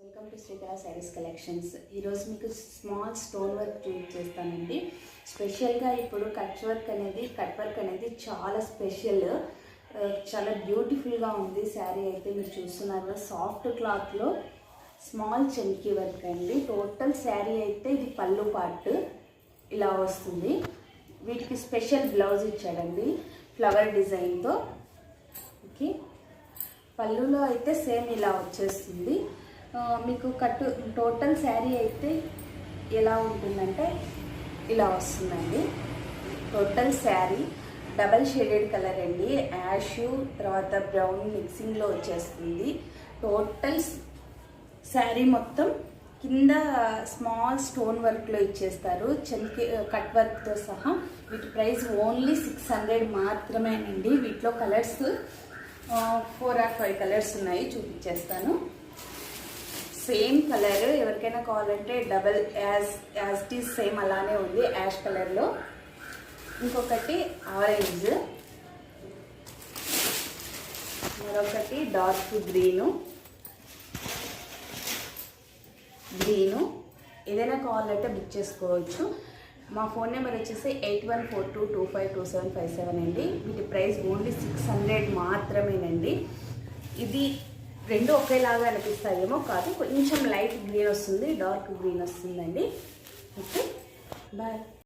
Welcome to Srikala saris collections. ఈరోజు మీకు small stone work చూపించేస్తానండి. చేస్తానండి. స్పెషల్గా ఇప్పుడు కట్ వర్క్ అనేది చాలా స్పెషల్, చాలా బ్యూటిఫుల్గా ఉంది. శారీ అయితే మీరు చూస్తున్నారు, సాఫ్ట్ క్లాత్లో స్మాల్ చెంకీ వర్క్ అండి. టోటల్ శారీ అయితే ఇది పళ్ళు పార్ట్ ఇలా వస్తుంది. వీటికి స్పెషల్ బ్లౌజ్ ఇచ్చాడండి ఫ్లవర్ డిజైన్తో. ఓకే, పళ్ళులో అయితే సేమ్ ఇలా వచ్చేస్తుంది. మీకు టోటల్ శారీ అయితే ఎలా ఉంటుందంటే ఇలా వస్తుందండి. Total sari double shaded colour అండి, యాష్ తర్వాత బ్రౌన్ మిక్సింగ్లో వచ్చేస్తుంది. టోటల్ శారీ మొత్తం కింద స్మాల్ స్టోన్ వర్క్లో ఇచ్చేస్తారు, కట్ వర్క్తో సహా. వీటి ప్రైస్ ఓన్లీ 600 మాత్రమేనండి. వీటిలో కలర్స్ 4 or 5 కలర్స్ ఉన్నాయి, చూపించేస్తాను. సేమ్ కలర్ ఎవరికైనా కావాలంటే double as it is same అలానే ఉంది, యాష్ కలర్లో. ఇంకొకటి ఆరెంజ్, మరొకటి డార్క్ గ్రీను. ఏదైనా కావాలంటే బుక్ చేసుకోవచ్చు. మా ఫోన్ నెంబర్ వచ్చేసి 8142252757 అండి. వీటి ప్రైస్ ఓన్లీ 600 మాత్రమేనండి. ఇది రెండు ఒకేలాగా అనిపిస్తాయేమో, కాదు, కొంచెం లైట్ గ్రీన్ వస్తుంది, డార్క్ గ్రీన్ వస్తుందండి. Okay, bye.